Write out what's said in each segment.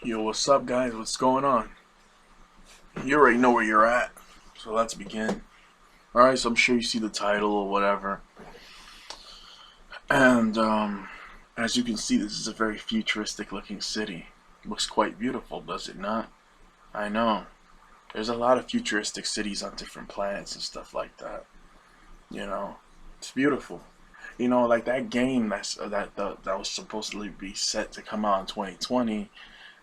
Yo, what's up, guys? What's going on? You already know where you're at, so let's begin. Alright, so I'm sure you see the title or whatever. And, as you can see, this is a very futuristic looking city. Looks quite beautiful, does it not? I know. There's a lot of futuristic cities on different planets and stuff like that. You know, it's beautiful. You know, like that game that was supposedly be set to come out in 2020,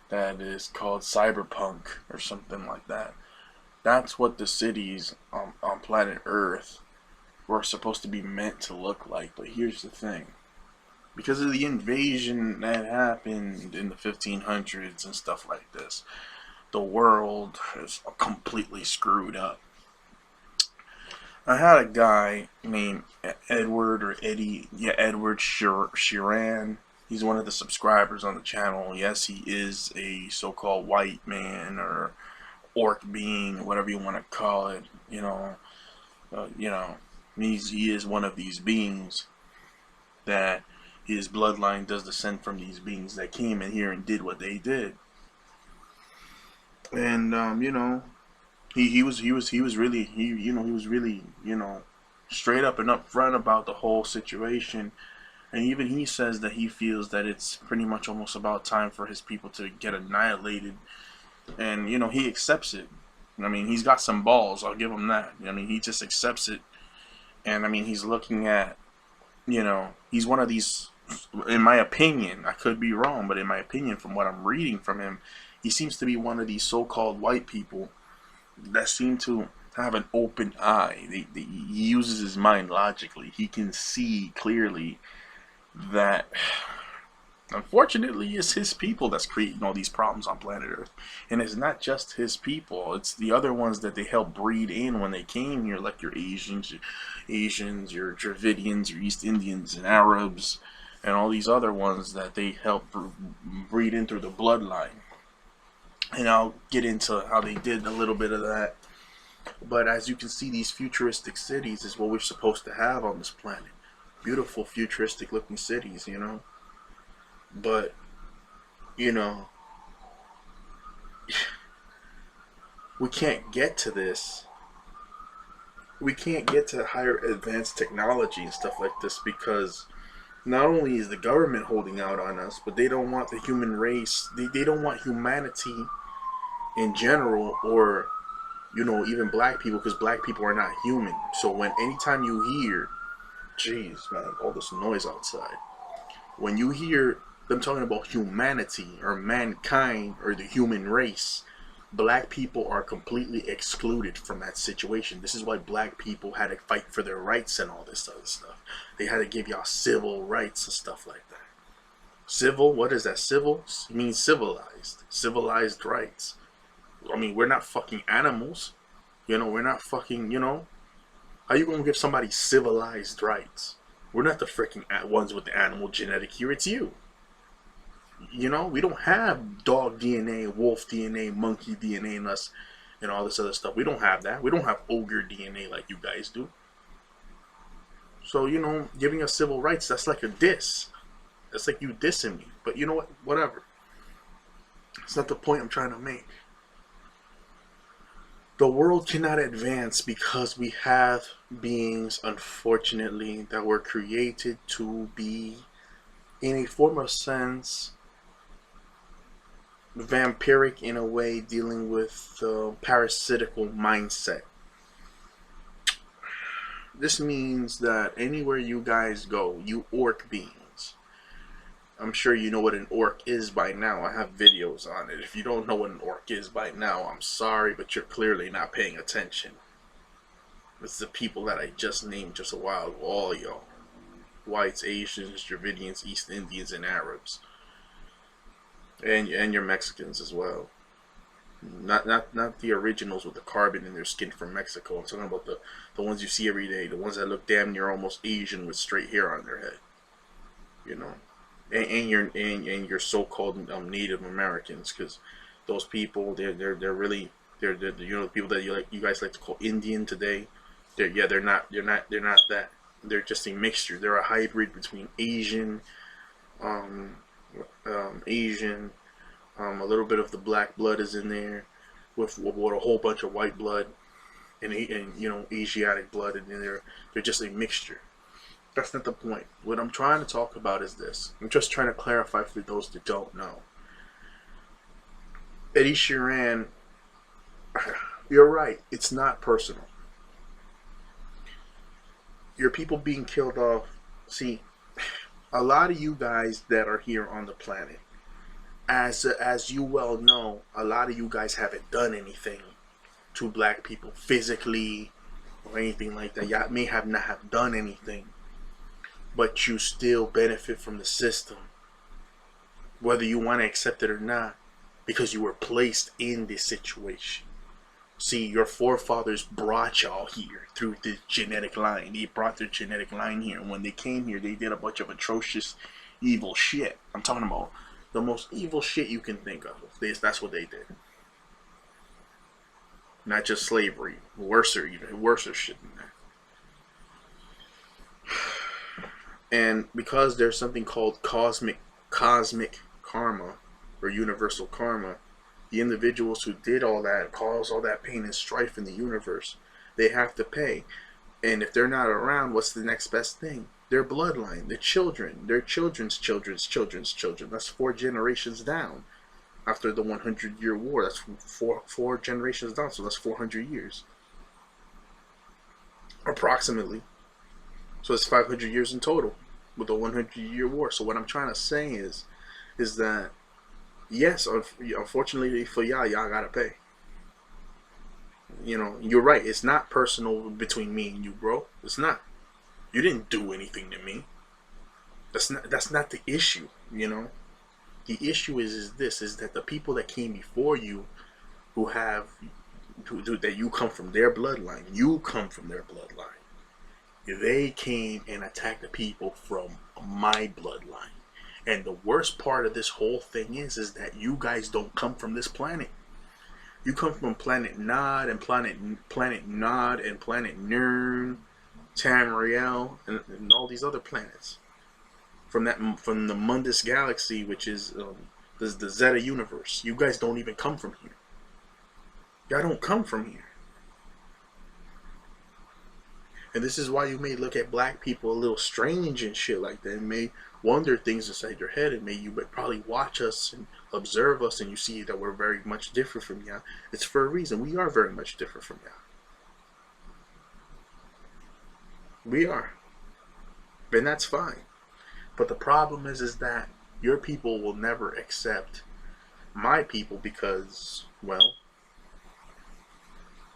that is called Cyberpunk or something like that. That's what the cities on planet Earth were supposed to be meant to look like. But here's the thing: because of the invasion that happened in the 1500s and stuff like this, the world is completely screwed up. I had a guy named Edward or Eddie, yeah, Edward Sheeran. He's one of the subscribers on the channel. Yes, he is a so-called white man or orc being, whatever you want to call it. You know, he is one of these beings that his bloodline does descend from these beings that came in here and did what they did. And he was really he was really straight up and upfront about the whole situation. And even he says that he feels that it's pretty much almost about time for his people to get annihilated. And he accepts it. I mean, he's got some balls, I'll give him that. I mean, he just accepts it. And I mean, he's looking at, he's one of these, in my opinion, I could be wrong, but in my opinion, from what I'm reading from him, he seems to be one of these so-called white people that seem to have an open eye. He uses his mind logically. He can see clearly that, unfortunately, it's his people that's creating all these problems on planet Earth. And it's not just his people, it's the other ones that they helped breed in when they came here, like your Asians, your Dravidians, your East Indians and Arabs, and all these other ones that they helped breed in through the bloodline. And I'll get into how they did a little bit of that. But as you can see, these futuristic cities is what we're supposed to have on this planet. Beautiful, futuristic looking cities, But, we can't get to this. We can't get to higher advanced technology and stuff like this because not only is the government holding out on us, but they don't want the human race, they don't want humanity in general, or even black people, because black people are not human. So anytime you hear, jeez man, all this noise outside, when you hear them talking about humanity or mankind or the human race, black people are completely excluded from that situation. This is why black people had to fight for their rights and all this other stuff. They had to give y'all civil rights and stuff like that. Civil, what is that? Civil means civilized. Civilized rights. I mean, we're not fucking animals. We're not fucking, how you gonna give somebody civilized rights? We're not the freaking ones with the animal genetic here. It's you. We don't have dog DNA, wolf DNA, monkey DNA in us, and all this other stuff. We don't have that. We don't have ogre DNA like you guys do. So, giving us civil rights, that's like a diss. That's like you dissing me. But you know what? Whatever. It's not the point I'm trying to make. The world cannot advance because we have beings, unfortunately, that were created to be, in a form of sense, vampiric in a way, dealing with the parasitical mindset. This means that anywhere you guys go, you orc beings, I'm sure you know what an orc is by now. I have videos on it. If you don't know what an orc is by now, I'm sorry, but you're clearly not paying attention. It's the people that I just named just a while ago, all y'all. Whites, Asians, Dravidians, East Indians, and Arabs. And your Mexicans as well. Not the originals with the carbon in their skin from Mexico. I'm talking about the ones you see every day. The ones that look damn near almost Asian with straight hair on their head. And your so-called Native Americans, because those people they're really the people that you guys like to call Indian today. They're not that. They're just a mixture. They're a hybrid between Asian, A little bit of the black blood is in there, with a whole bunch of white blood and Asiatic blood in there. They're just a mixture. That's not the point. What I'm trying to talk about is this. I'm just trying to clarify for those that don't know. Eddie Sheeran, you're right. It's not personal. Your people being killed off. See, a lot of you guys that are here on the planet, as you well know, a lot of you guys haven't done anything to black people physically or anything like that. Y'all may have not have done anything, but you still benefit from the system, whether you want to accept it or not, because you were placed in this situation. See, your forefathers brought y'all here through the genetic line. They brought their genetic line here, and when they came here, they did a bunch of atrocious, evil shit. I'm talking about the most evil shit you can think of. That's what they did. Not just slavery, worse shit than that. And because there's something called cosmic karma, or universal karma, the individuals who did all that, caused all that pain and strife in the universe, they have to pay. And if they're not around, what's the next best thing? Their bloodline, their children, their children's children's children's children. That's 4 generations down. After the 100-year war, that's four generations down, so that's 400 years. Approximately. So it's 500 years in total with a 100-year war. So what I'm trying to say is that, yes, unfortunately for y'all gotta pay. You're right. It's not personal between me and you, bro. It's not. You didn't do anything to me. That's not the issue. The issue is that the people that came before you, that you come from their bloodline. You come from their bloodline. They came and attacked the people from my bloodline. And the worst part of this whole thing is that you guys don't come from this planet. You come from planet Nod and planet Nod and planet Nern, Tamriel, and all these other planets. From the Mundus galaxy, which is the Zeta universe. You guys don't even come from here. Y'all don't come from here. And this is why you may look at black people a little strange and shit like that, and may wonder things inside your head, and you probably watch us and observe us, and you see that we're very much different from y'all. It's for a reason. We are very much different from y'all. We are. And that's fine. But the problem is that your people will never accept my people because, well,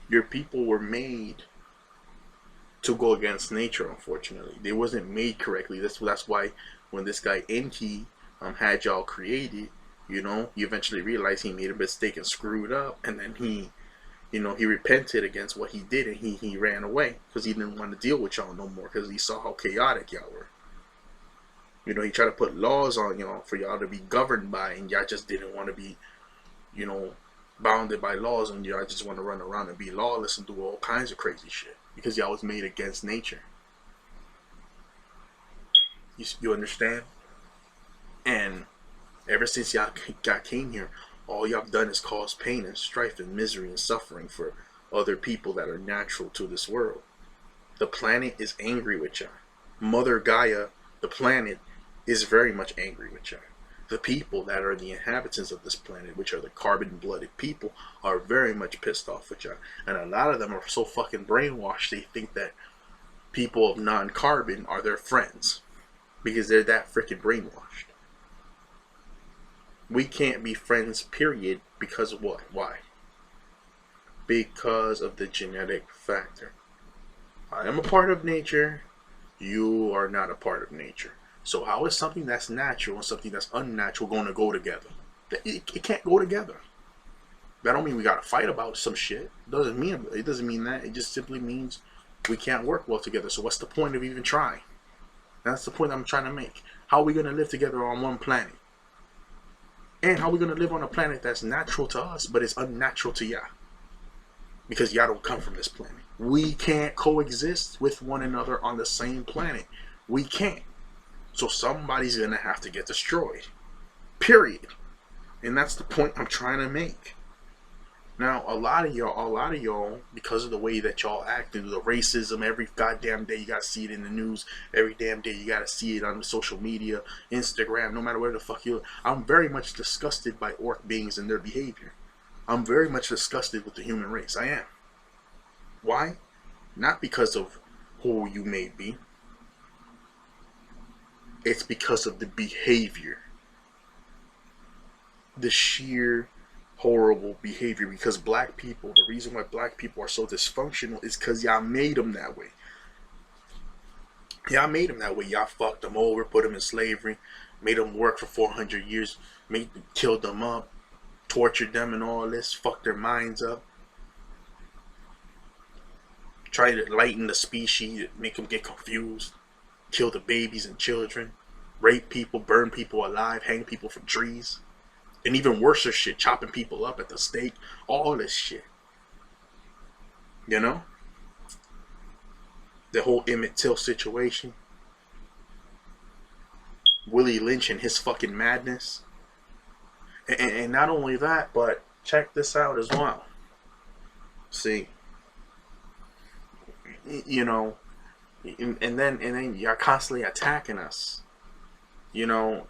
your people were made to go against nature, unfortunately. They wasn't made correctly. That's why when this guy Enki had y'all created, he eventually realized he made a mistake and screwed up, and then he repented against what he did, and he ran away because he didn't want to deal with y'all no more because he saw how chaotic y'all were. He tried to put laws on y'all for y'all to be governed by, and y'all just didn't want to be, bounded by laws, and y'all just want to run around and be lawless and do all kinds of crazy shit because y'all was made against nature. You understand? And ever since y'all came here, all y'all done is cause pain and strife and misery and suffering for other people that are natural to this world. The planet is angry with y'all. Mother Gaia, the planet, is very much angry with y'all. The people that are the inhabitants of this planet, which are the carbon-blooded people, are very much pissed off with y'all. And a lot of them are so fucking brainwashed, they think that people of non-carbon are their friends. Because they're that freaking brainwashed. We can't be friends, period, because of what? Why? Because of the genetic factor. I am a part of nature. You are not a part of nature. So how is something that's natural and something that's unnatural going to go together? It can't go together. That don't mean we got to fight about some shit. It doesn't mean that. It just simply means we can't work well together. So what's the point of even trying? That's the point I'm trying to make. How are we going to live together on one planet? And how are we going to live on a planet that's natural to us, but it's unnatural to y'all? Because y'all don't come from this planet. We can't coexist with one another on the same planet. We can't. So somebody's going to have to get destroyed. Period. And that's the point I'm trying to make. Now, a lot of y'all, because of the way that y'all act and the racism, every goddamn day you gotta see it in the news, every damn day you gotta see it on social media, Instagram, no matter where the fuck you. I'm very much disgusted by orc beings and their behavior. I'm very much disgusted with the human race. I am. Why? Not because of who you may be. It's because of the behavior. The sheer horrible behavior. Because black people, the reason why black people are so dysfunctional is because y'all made them that way. Y'all made them that way. Y'all fucked them over, put them in slavery, made them work for 400 years, killed them up, tortured them and all this, fucked their minds up. Try to lighten the species, make them get confused, kill the babies and children, rape people, burn people alive, hang people from trees. And even worse shit, chopping people up at the stake, all this shit. You know? The whole Emmett Till situation. Willie Lynch and his fucking madness. And not only that, but check this out as well. See, you know, and then you're constantly attacking us. You know,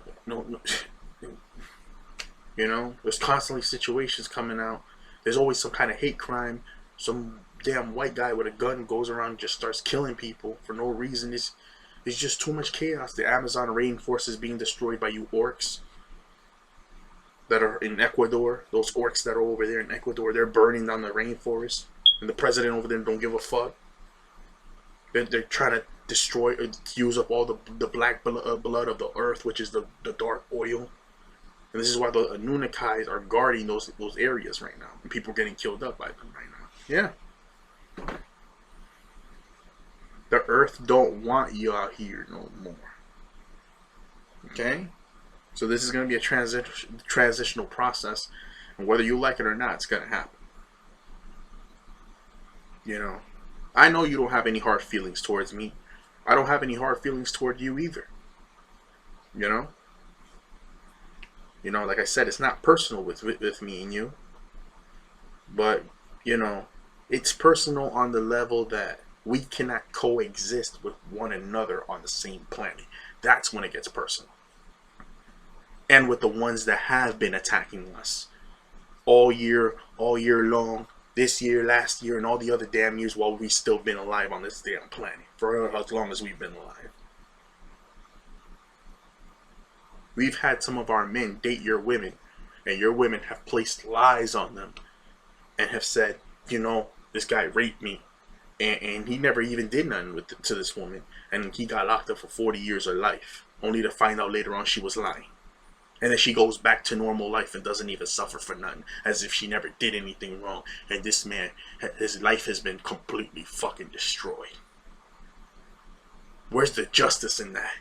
you know, there's constantly situations coming out. There's always some kind of hate crime. Some damn white guy with a gun goes around and just starts killing people for no reason. It's just too much chaos. The Amazon rainforest is being destroyed by you orcs that are in Ecuador. Those orcs that are over there in Ecuador, they're burning down the rainforest. And the president over there don't give a fuck. They're trying to destroy, use up all the black blood of the earth, which is the dark oil. And this is why the Anunnakis are guarding those areas right now. And people are getting killed up by them right now. Yeah. The earth don't want you out here no more. Okay? So this is going to be a transitional process. And whether you like it or not, it's going to happen. You know? I know you don't have any hard feelings towards me. I don't have any hard feelings toward you either. You know? You know, like I said, it's not personal with me and you. But, you know, it's personal on the level that we cannot coexist with one another on the same planet. That's when it gets personal. And with the ones that have been attacking us all year long, this year, last year, and all the other damn years while we've still been alive on this damn planet. For as long as we've been alive. We've had some of our men date your women, and your women have placed lies on them and have said, you know, this guy raped me, and he never even did nothing to this woman, and he got locked up for 40 years of life, only to find out later on she was lying. And then she goes back to normal life and doesn't even suffer for nothing, as if she never did anything wrong. And this man, his life has been completely fucking destroyed. Where's the justice in that?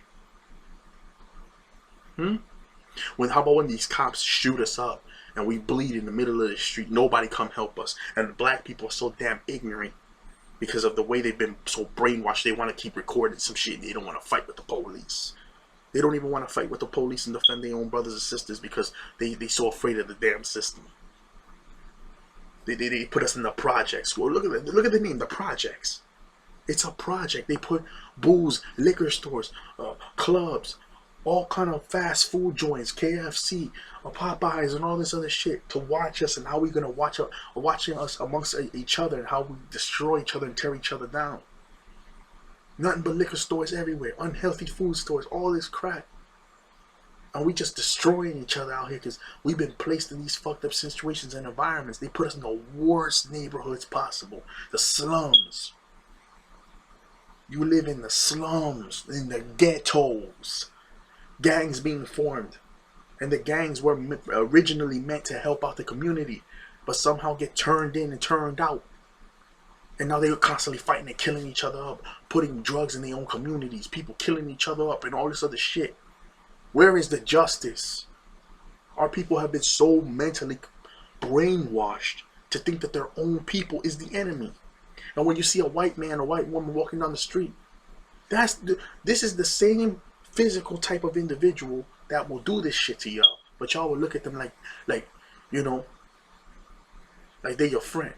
How about when these cops shoot us up and we bleed in the middle of the street, nobody come help us, and the black people are so damn ignorant because of the way they've been so brainwashed. They want to keep recording some shit and they don't want to fight with the police. They don't even want to fight with the police and defend their own brothers and sisters because they so afraid of the damn system. They put us in the projects. Well, look at the name, the projects. It's a project. They put booze, liquor stores, clubs, all kind of fast food joints, KFC, Popeyes, and all this other shit to watch us, and how we're gonna watching us amongst each other, and how we destroy each other and tear each other down. Nothing but liquor stores everywhere, unhealthy food stores, all this crap. And we just destroying each other out here because we've been placed in these fucked up situations and environments. They put us in the worst neighborhoods possible, the slums. You live in the slums, in the ghettos. Gangs being formed, and the gangs were originally meant to help out the community, but somehow get turned in and turned out, and now they're constantly fighting and killing each other up, putting drugs in their own communities, people killing each other up, and all this other shit. Where is the justice? Our people have been so mentally brainwashed to think that their own people is the enemy. And when you see a white man or white woman walking down the street, this is the same physical type of individual that will do this shit to y'all. but y'all would look at them like, you know, like they're your friend,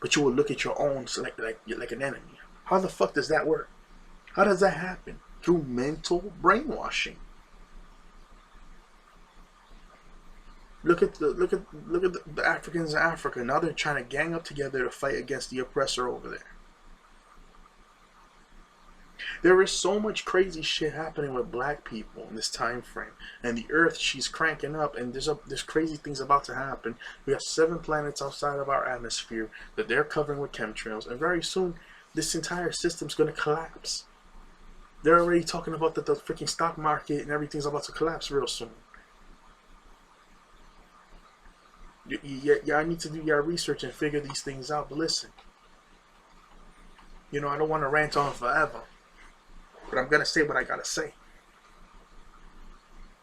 but you would look at your own like an enemy. How the fuck does that work? How does that happen? Through mental brainwashing. Look at the Africans in Africa. Now they're trying to gang up together to fight against the oppressor over there. There is so much crazy shit happening with black people in this time frame, and the Earth, she's cranking up, and there's crazy things about to happen. We have 7 planets outside of our atmosphere that they're covering with chemtrails, and very soon this entire system's going to collapse. They're already talking about that the freaking stock market and everything's about to collapse real soon. Y'all need to do your research and figure these things out. But listen, I don't want to rant on forever, but I'm going to say what I got to say.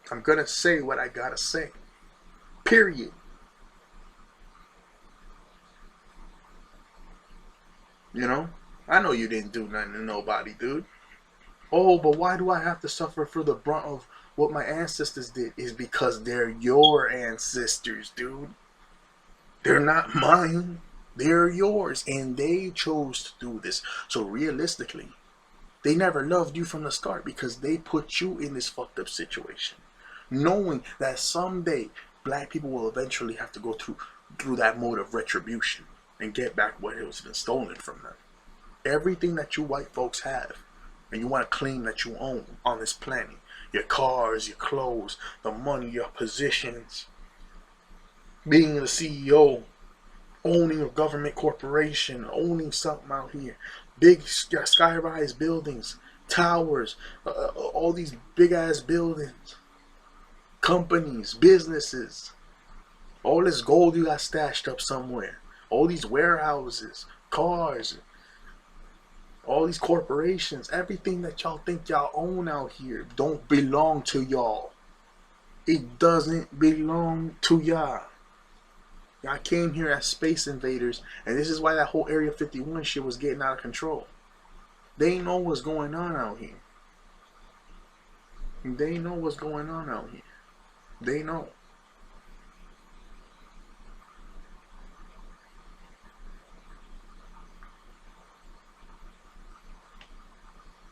I'm going to say what I got to say. Period. I know you didn't do nothing to nobody, dude. Oh, but why do I have to suffer for the brunt of what my ancestors did? Is because they're your ancestors, dude. They're not mine. They're yours. And they chose to do this. So realistically, they never loved you from the start because they put you in this fucked up situation. Knowing that someday black people will eventually have to go through that mode of retribution and get back what has been stolen from them. Everything that you white folks have and you want to claim that you own on this planet, your cars, your clothes, the money, your positions, being the CEO, owning a government corporation, owning something out here, big sky-rise buildings, towers, all these big-ass buildings, companies, businesses, all this gold you got stashed up somewhere, all these warehouses, cars, all these corporations, everything that y'all think y'all own out here don't belong to y'all. It doesn't belong to y'all. Y'all came here as space invaders, and this is why that whole Area 51 shit was getting out of control. They know what's going on out here. They know what's going on out here. They know.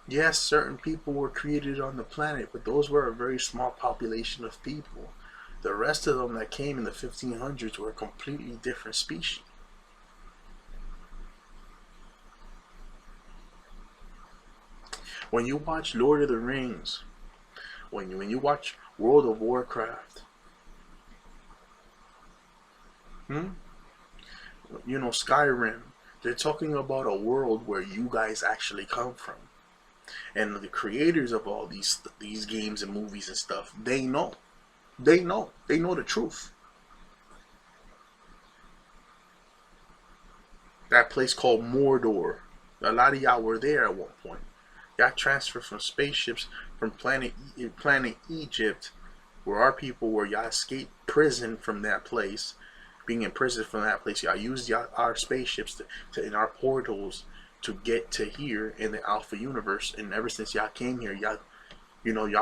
Yes, certain people were created on the planet, but those were a very small population of people. The rest of them that came in the 1500s were a completely different species. When you watch Lord of the Rings, when you watch World of Warcraft, Skyrim, they're talking about a world where you guys actually come from. And the creators of all these games and movies and stuff, they know. They know the truth. That place called Mordor. A lot of y'all were there at one point. Y'all transferred from spaceships from planet Egypt, where our people were. Y'all escaped prison from that place. Being imprisoned from that place, y'all used our spaceships to in our portals to get to here in the Alpha universe. And ever since y'all came here, y'all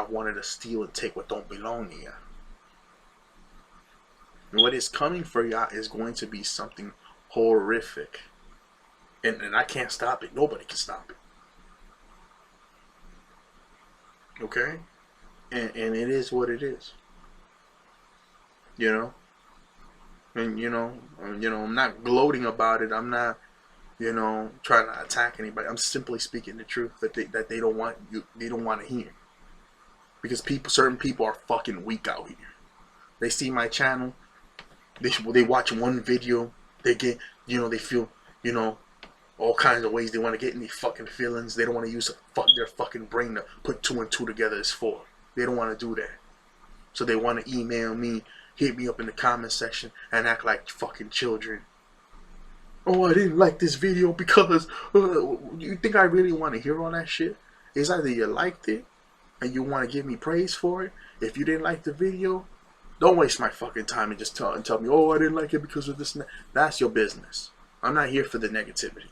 wanted to steal and take what don't belong to y'all. And what is coming for y'all is going to be something horrific. And I can't stop it. Nobody can stop it. Okay? And it is what it is. And I'm not gloating about it. I'm not, trying to attack anybody. I'm simply speaking the truth that they don't want to hear. Because certain people are fucking weak out here. They see my channel. They watch one video, they get, they feel, all kinds of ways they want to get in these fucking feelings. They don't want to use their fucking brain to put 2 and 2 together as 4. They don't want to do that. So they want to email me, hit me up in the comment section, and act like fucking children. Oh, I didn't like this video because, you think I really want to hear all that shit? It's either you liked it, and you want to give me praise for it. If you didn't like the video, don't waste my fucking time and just tell me, oh, I didn't like it because of this and that. That's your business. I'm not here for the negativity.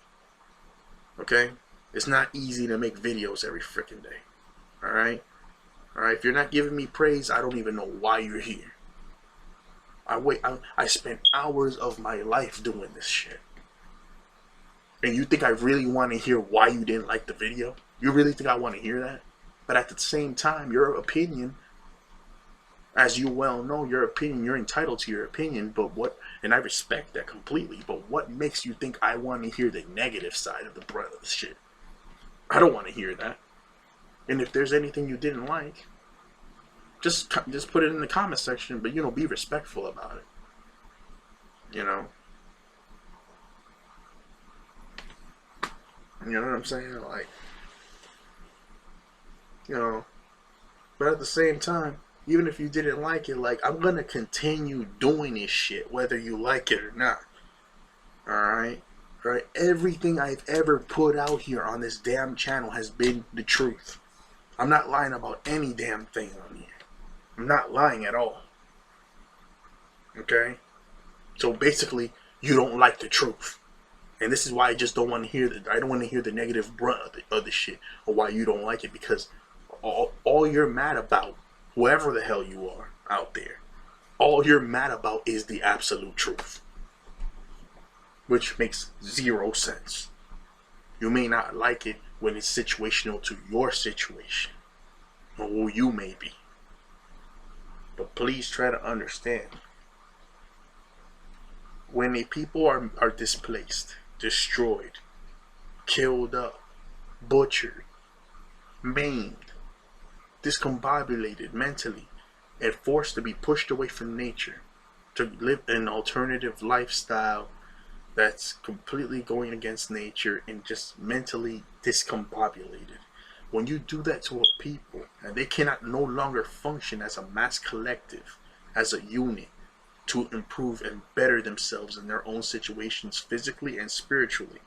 Okay? It's not easy to make videos every freaking day. Alright? Alright, if you're not giving me praise, I don't even know why you're here. I spent hours of my life doing this shit. And you think I really want to hear why you didn't like the video? You really think I want to hear that? But at the same time, your opinion, as you well know, your opinion, you're entitled to your opinion, but what, and I respect that completely, but what makes you think I want to hear the negative side of the brunt of the shit? I don't want to hear that. And if there's anything you didn't like, just put it in the comment section, but, you know, be respectful about it. You know? You know what I'm saying? Like, you know, but at the same time, even if you didn't like it, like, I'm gonna continue doing this shit whether you like it or not. Alright? Right? Everything I've ever put out here on this damn channel has been the truth. I'm not lying about any damn thing on here. I'm not lying at all. Okay? So basically, you don't like the truth. And this is why I just don't want to hear I don't want to hear the negative brunt of the shit, or why you don't like it, because all you're mad about, whoever the hell you are out there, all you're mad about is the absolute truth. Which makes zero sense. You may not like it when it's situational to your situation, or who you may be. But please try to understand, when the people are displaced, destroyed, killed up, butchered, maimed, discombobulated mentally, and forced to be pushed away from nature to live an alternative lifestyle that's completely going against nature and just mentally discombobulated. When you do that to a people and they cannot no longer function as a mass collective, as a unit, to improve and better themselves in their own situations physically and spiritually,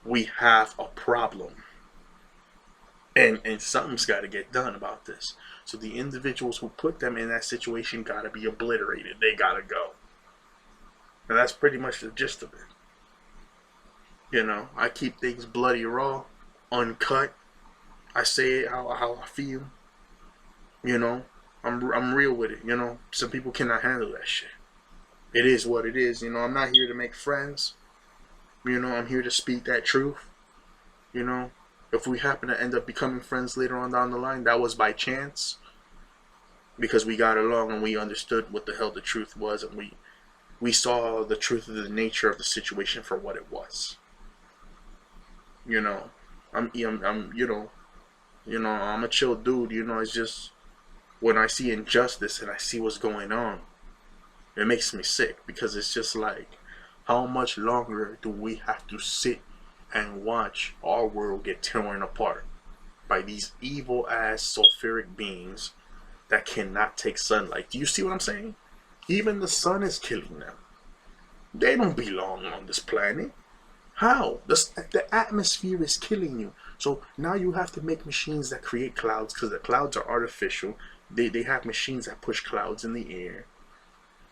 we have a problem. And something's got to get done about this. So the individuals who put them in that situation got to be obliterated. They got to go. And that's pretty much the gist of it. You know, I keep things bloody raw, uncut. I say it how I feel. You know, I'm real with it. You know, some people cannot handle that shit. It is what it is. You know, I'm not here to make friends. You know, I'm here to speak that truth. You know, if we happen to end up becoming friends later on down the line, that was by chance, because we got along and we understood what the hell the truth was, and we saw the truth of the nature of the situation for what it was. You know, I'm a chill dude. You know, it's just when I see injustice and I see what's going on, it makes me sick, because it's just like, how much longer do we have to sit and watch our world get torn apart by these evil ass sulfuric beings that cannot take sunlight? Do you see what I'm saying? Even the sun is killing them. They don't belong on this planet. How? The atmosphere is killing you. So now you have to make machines that create clouds, because the clouds are artificial. They have machines that push clouds in the air.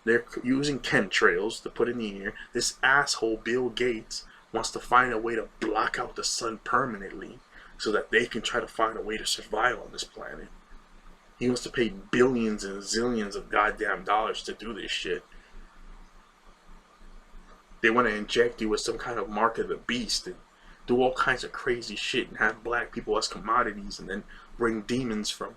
They're using chemtrails to put in the air. This asshole Bill Gates wants to find a way to block out the sun permanently so that they can try to find a way to survive on this planet. He wants to pay billions and zillions of goddamn dollars to do this shit. They want to inject you with some kind of mark of the beast and do all kinds of crazy shit and have black people as commodities, and then bring demons from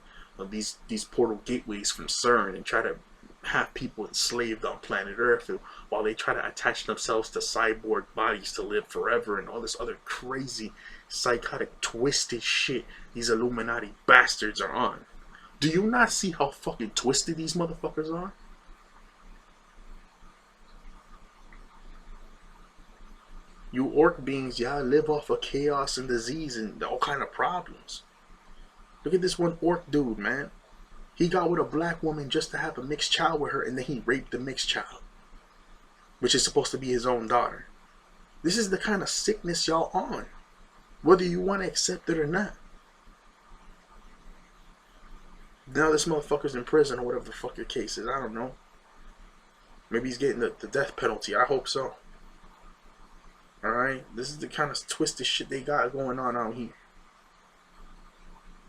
these portal gateways from CERN and try to have people enslaved on planet Earth while they try to attach themselves to cyborg bodies to live forever, and all this other crazy, psychotic, twisted shit these Illuminati bastards are on. Do you not see how fucking twisted these motherfuckers are? You orc beings, y'all live off of chaos and disease and all kind of problems. Look at this one orc dude, man. He got with a black woman just to have a mixed child with her, and then he raped the mixed child, which is supposed to be his own daughter. This is the kind of sickness y'all on, whether you want to accept it or not. Now this motherfucker's in prison, or whatever the fuck your case is. I don't know. Maybe he's getting the death penalty. I hope so. Alright? This is the kind of twisted shit they got going on out here.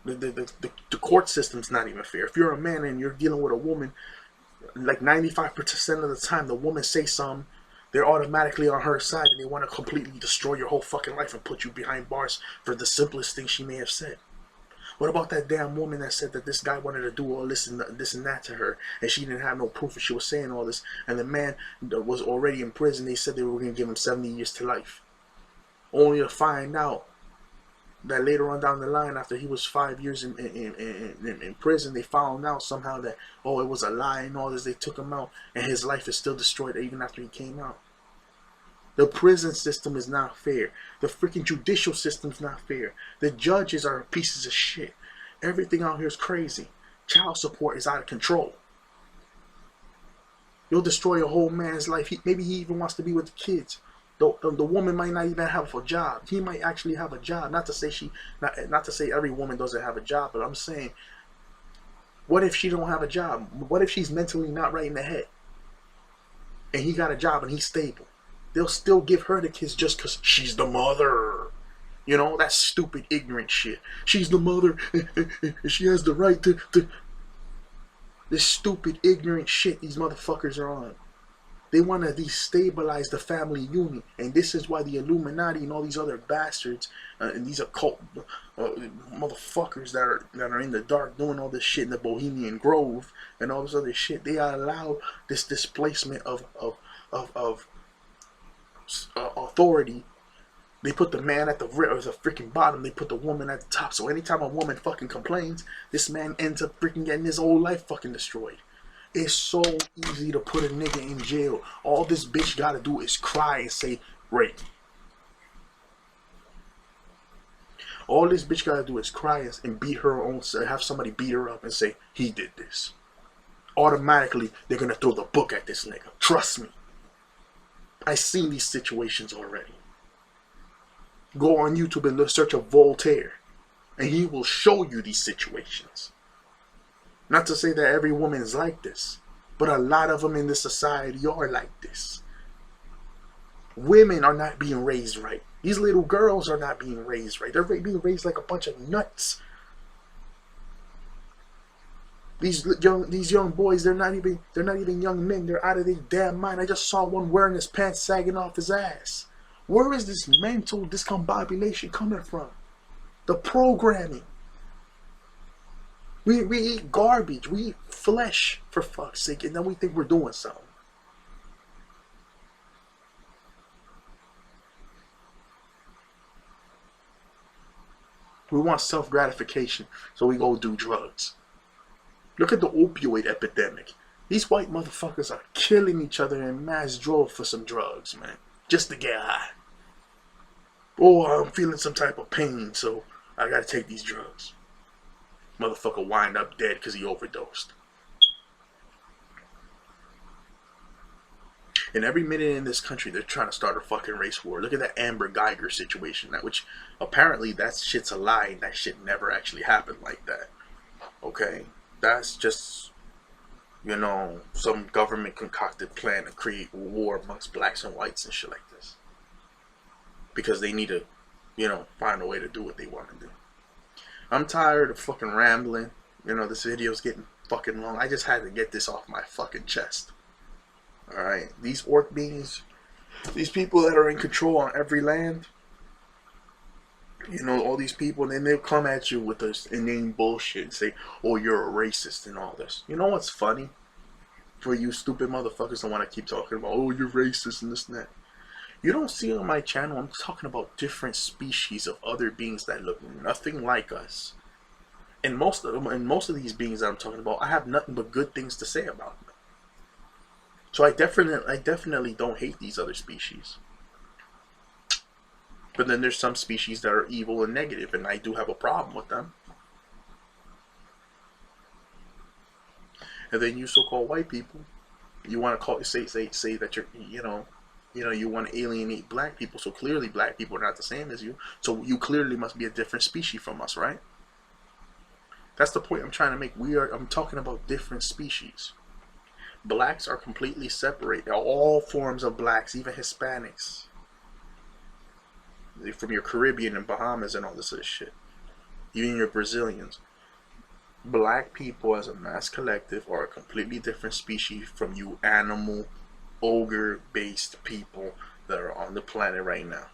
The court system's not even fair. If you're a man and you're dealing with a woman, Like 95% of the time, the woman say something, they're automatically on her side and they want to completely destroy your whole fucking life and put you behind bars for the simplest thing she may have said. What about that damn woman that said that this guy wanted to do all this and that to her, and she didn't have no proof and she was saying all this, and the man was already in prison. They said they were going to give him 70 years to life, only to find out that later on down the line, after he was 5 years in prison, they found out somehow that, oh, it was a lie and all this. They took him out, and his life is still destroyed even after he came out. The prison system is not fair. The freaking judicial system is not fair. The judges are pieces of shit. Everything out here is crazy. Child support is out of control. You'll destroy a whole man's life. Maybe he even wants to be with the kids. The woman might not even have a job. He might actually have a job. Not to say every woman doesn't have a job, but I'm saying, what if she don't have a job? What if she's mentally not right in the head, and he got a job and he's stable? They'll still give her the kids just because she's the mother. You know, that's stupid, ignorant shit. She's the mother, and she has the right to... This stupid, ignorant shit these motherfuckers are on. They want to destabilize the family unit, and this is why the Illuminati and all these other bastards and these occult motherfuckers that are in the dark doing all this shit in the Bohemian Grove and all this other shit. They allow this displacement of authority. They put the man at the freaking bottom. They put the woman at the top. So anytime a woman fucking complains, this man ends up freaking getting his whole life fucking destroyed. It's so easy to put a nigga in jail. All this bitch gotta do is cry and say rape. All this bitch gotta do is cry and beat her own, have somebody beat her up and say he did this. Automatically, they're gonna throw the book at this nigga. Trust me. I've seen these situations already. Go on YouTube and search of Voltaire, and he will show you these situations. Not to say that every woman is like this, but a lot of them in this society are like this. Women are not being raised right. These little girls are not being raised right. They're being raised like a bunch of nuts. These young boys, they're not even young men. They're out of their damn mind. I just saw one wearing his pants sagging off his ass. Where is this mental discombobulation coming from? The programming. We eat garbage. We eat flesh, for fuck's sake, and then we think we're doing something. We want self-gratification, so we go do drugs. Look at the opioid epidemic. These white motherfuckers are killing each other in mass drove for some drugs, man. Just to get high. Oh, I'm feeling some type of pain, so I gotta take these drugs. Motherfucker wind up dead because he overdosed. And every minute in this country, they're trying to start a fucking race war. Look at that Amber Geiger situation, which apparently that shit's a lie, and that shit never actually happened like that. Okay? That's just, you know, some government concocted plan to create war amongst blacks and whites and shit like this. Because they need to, you know, find a way to do what they want to do. I'm tired of fucking rambling. You know, this video's getting fucking long. I just had to get this off my fucking chest. Alright? These orc beings, these people that are in control on every land, you know, all these people, and then they'll come at you with this inane bullshit and say, oh, you're a racist and all this. You know what's funny? For you stupid motherfuckers that want to keep talking about, oh, you're racist and this and that. You don't see on my channel, I'm talking about different species of other beings that look nothing like us. And most of these beings that I'm talking about, I have nothing but good things to say about them. So I definitely don't hate these other species. But then there's some species that are evil and negative, and I do have a problem with them. And then you so-called white people, you want to say that you're, you know, you want to alienate black people. So clearly black people are not the same as you. So you clearly must be a different species from us, right? That's the point I'm trying to make. I'm talking about different species. Blacks are completely separate. All forms of blacks, even Hispanics. From your Caribbean and Bahamas and all this other shit. Even your Brazilians. Black people as a mass collective are a completely different species from you animal, ogre-based people that are on the planet right now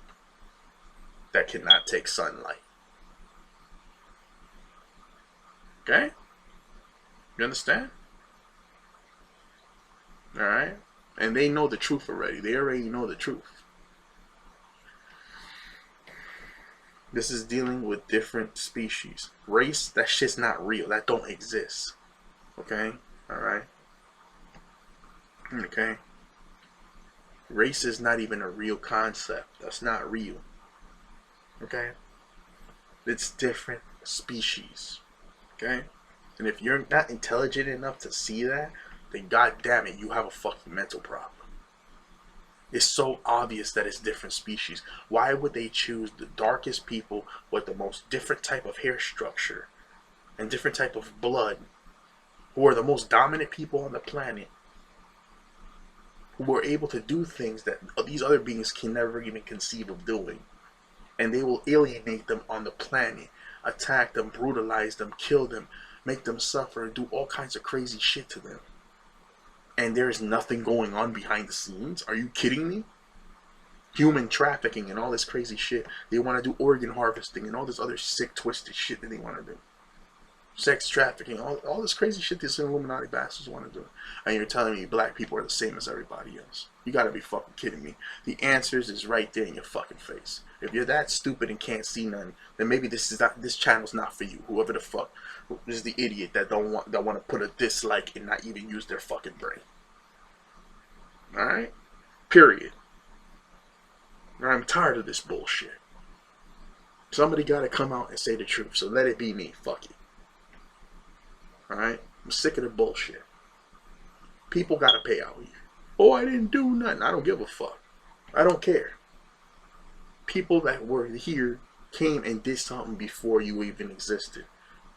that cannot take sunlight. Okay? You understand? Alright? And they know the truth already. They already know the truth. This is dealing with different species. Race, that shit's not real. That don't exist. Okay? Alright? Okay? Race is not even a real concept. That's not real. Okay? It's different species. Okay? And if you're not intelligent enough to see that, then god damn it, you have a fucking mental problem. It's so obvious that it's different species. Why would they choose the darkest people with the most different type of hair structure and different type of blood, who are the most dominant people on the planet, who are able to do things that these other beings can never even conceive of doing? And they will alienate them on the planet, attack them, brutalize them, kill them, make them suffer, do all kinds of crazy shit to them. And there is nothing going on behind the scenes? Are you kidding me? Human trafficking and all this crazy shit. They want to do organ harvesting and all this other sick, twisted shit that they want to do. Sex trafficking, all this crazy shit these Illuminati bastards want to do. And you're telling me black people are the same as everybody else? You gotta be fucking kidding me. The answers is right there in your fucking face. If you're that stupid and can't see none, then maybe this channel's not for you. Whoever the fuck is the idiot that want to put a dislike and not even use their fucking brain. Alright? Period. I'm tired of this bullshit. Somebody gotta come out and say the truth, so let it be me. Fuck it. Alright? I'm sick of the bullshit. People gotta pay out here. Oh, I didn't do nothing. I don't give a fuck. I don't care. People that were here came and did something before you even existed.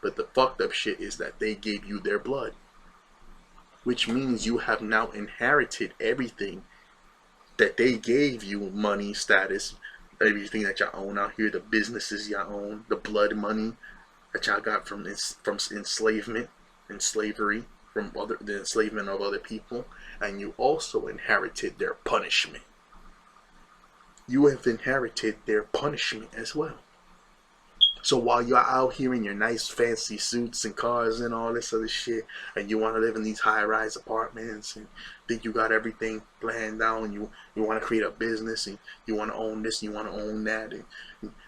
But the fucked up shit is that they gave you their blood. Which means you have now inherited everything that they gave you. Money, status, everything that y'all own out here. The businesses y'all own. The blood money that y'all got from enslavement and slavery, from the enslavement of other people. And you also inherited their punishment. You have inherited their punishment as well. So while you're out here in your nice fancy suits and cars and all this other shit, and you want to live in these high-rise apartments and think you got everything planned out, and you want to create a business, and you want to own this, and you want to own that, and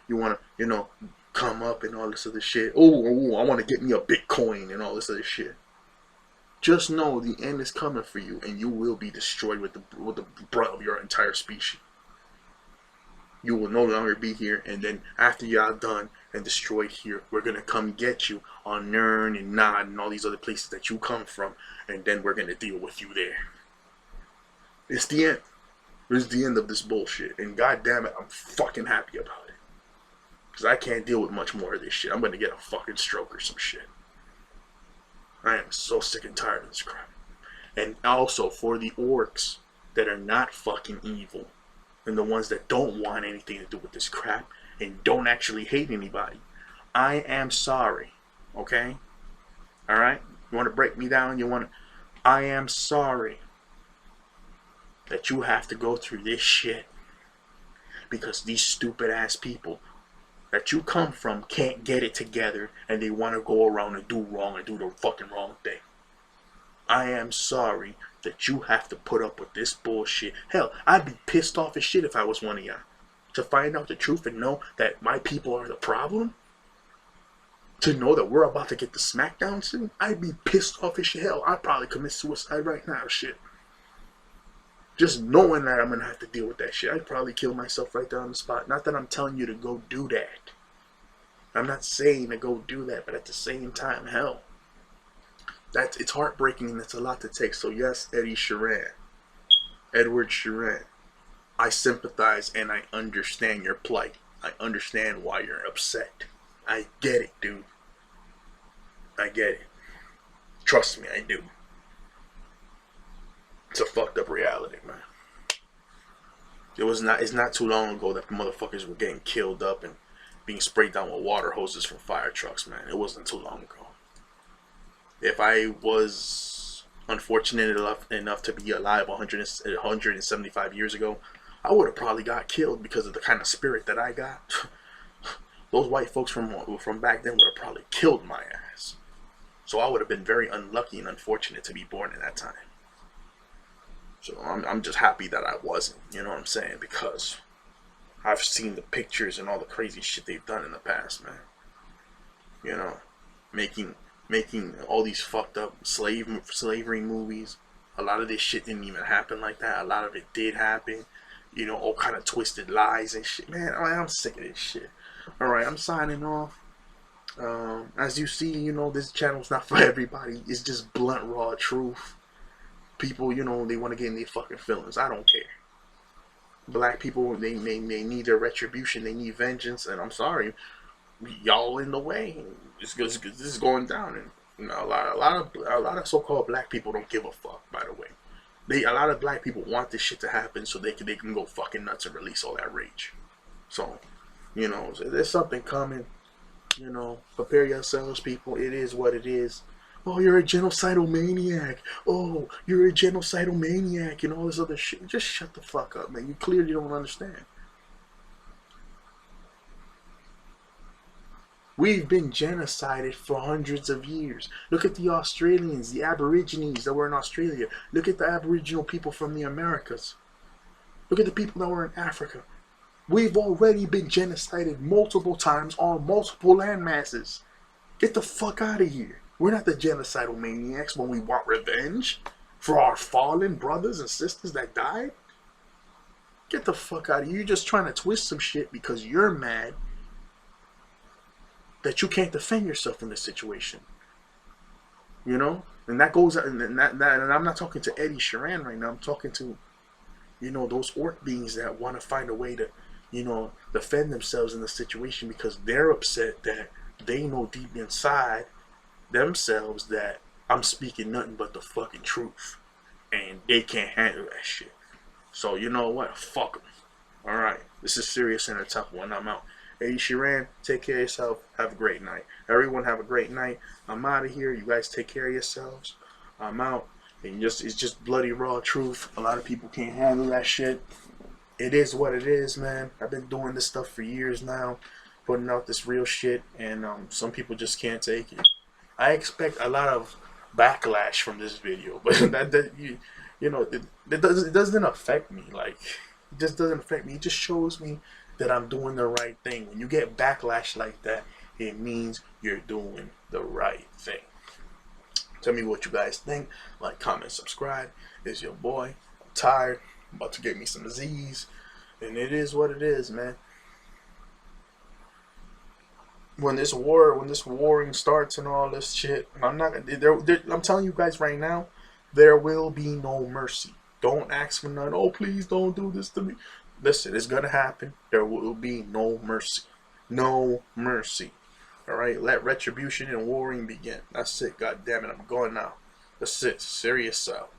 you want to, come up and all this other shit. Oh, I want to get me a Bitcoin and all this other shit. Just know the end is coming for you, and you will be destroyed with the brunt of your entire species. You will no longer be here, and then after y'all done and destroyed here, we're gonna come get you on Nern and Nod and all these other places that you come from, and then we're gonna deal with you there. It's the end. It's the end of this bullshit, and god damn it, I'm fucking happy about it. Because I can't deal with much more of this shit. I'm gonna get a fucking stroke or some shit. I am so sick and tired of this crap. And also, for the orcs that are not fucking evil, and the ones that don't want anything to do with this crap, and don't actually hate anybody, I am sorry. Okay? Alright? You want to break me down? I am sorry that you have to go through this shit, because these stupid ass people that you come from can't get it together, and they want to go around and do wrong and do the fucking wrong thing. I am sorry that you have to put up with this bullshit. Hell, I'd be pissed off as shit if I was one of y'all. To find out the truth and know that my people are the problem. To know that we're about to get the smackdown soon. I'd be pissed off as shit. Hell, I'd probably commit suicide right now, shit. Just knowing that I'm going to have to deal with that shit. I'd probably kill myself right there on the spot. Not that I'm telling you to go do that. I'm not saying to go do that, but at the same time, hell. It's heartbreaking and it's a lot to take. So yes, Edward Sheeran, I sympathize and I understand your plight. I understand why you're upset. I get it, dude. I get it. Trust me, I do. It's a fucked up reality, man. It's not too long ago that the motherfuckers were getting killed up and being sprayed down with water hoses from fire trucks, man. It wasn't too long ago. If I was unfortunate enough to be alive 175 years ago, I would have probably got killed because of the kind of spirit that I got. Those white folks from back then would have probably killed my ass. So I would have been very unlucky and unfortunate to be born in that time. So I'm just happy that I wasn't, you know what I'm saying? Because I've seen the pictures and all the crazy shit they've done in the past, man. You know, making all these fucked up slavery movies. A lot of this shit didn't even happen like that. A lot of it did happen. You know, all kind of twisted lies and shit. Man, I'm sick of this shit. Alright, I'm signing off. As you see, you know, this channel's not for everybody. It's just blunt, raw truth. People, you know, they want to get in their fucking feelings. I don't care. Black people, they need their retribution. They need vengeance. And I'm sorry, y'all in the way. This is going down. And you know, a lot of so-called black people don't give a fuck. By the way, a lot of black people want this shit to happen so they can go fucking nuts and release all that rage. So, you know, there's something coming. You know, prepare yourselves, people. It is what it is. Oh, you're a genocidal maniac. Oh, you're a genocidal maniac and all this other shit. Just shut the fuck up, man. You clearly don't understand. We've been genocided for hundreds of years. Look at the Australians, the Aborigines that were in Australia. Look at the Aboriginal people from the Americas. Look at the people that were in Africa. We've already been genocided multiple times on multiple land masses. Get the fuck out of here. We're not the genocidal maniacs when we want revenge for our fallen brothers and sisters that died. Get the fuck out of here. You're just trying to twist some shit because you're mad that you can't defend yourself in this situation. You know? And that goes, and I'm not talking to Eddie Sheeran right now. I'm talking to, you know, those orc beings that want to find a way to, you know, defend themselves in the situation because they're upset that they know deep inside themselves that I'm speaking nothing but the fucking truth. And they can't handle that shit. So, you know what? Fuck them. Alright. This is Sirius in the Temple and I'm out. Hey, Sheeran, take care of yourself. Have a great night. Everyone have a great night. I'm out of here. You guys take care of yourselves. I'm out. And it's just bloody raw truth. A lot of people can't handle that shit. It is what it is, man. I've been doing this stuff for years now. Putting out this real shit. And some people just can't take it. I expect a lot of backlash from this video. But you know, it doesn't affect me. Like, it just doesn't affect me. It just shows me that I'm doing the right thing. When you get backlash like that, it means you're doing the right thing. Tell me what you guys think. Like, comment, subscribe. It's your boy. I'm tired. I'm about to get me some Z's. And it is what it is, man. When this warring starts and all this shit, I'm telling you guys right now, there will be no mercy. Don't ask for none. Oh, please don't do this to me. Listen, it's gonna happen. There will be no mercy. No mercy. Alright, let retribution and warring begin. That's it. God damn it, I'm going now. That's it. Serious out.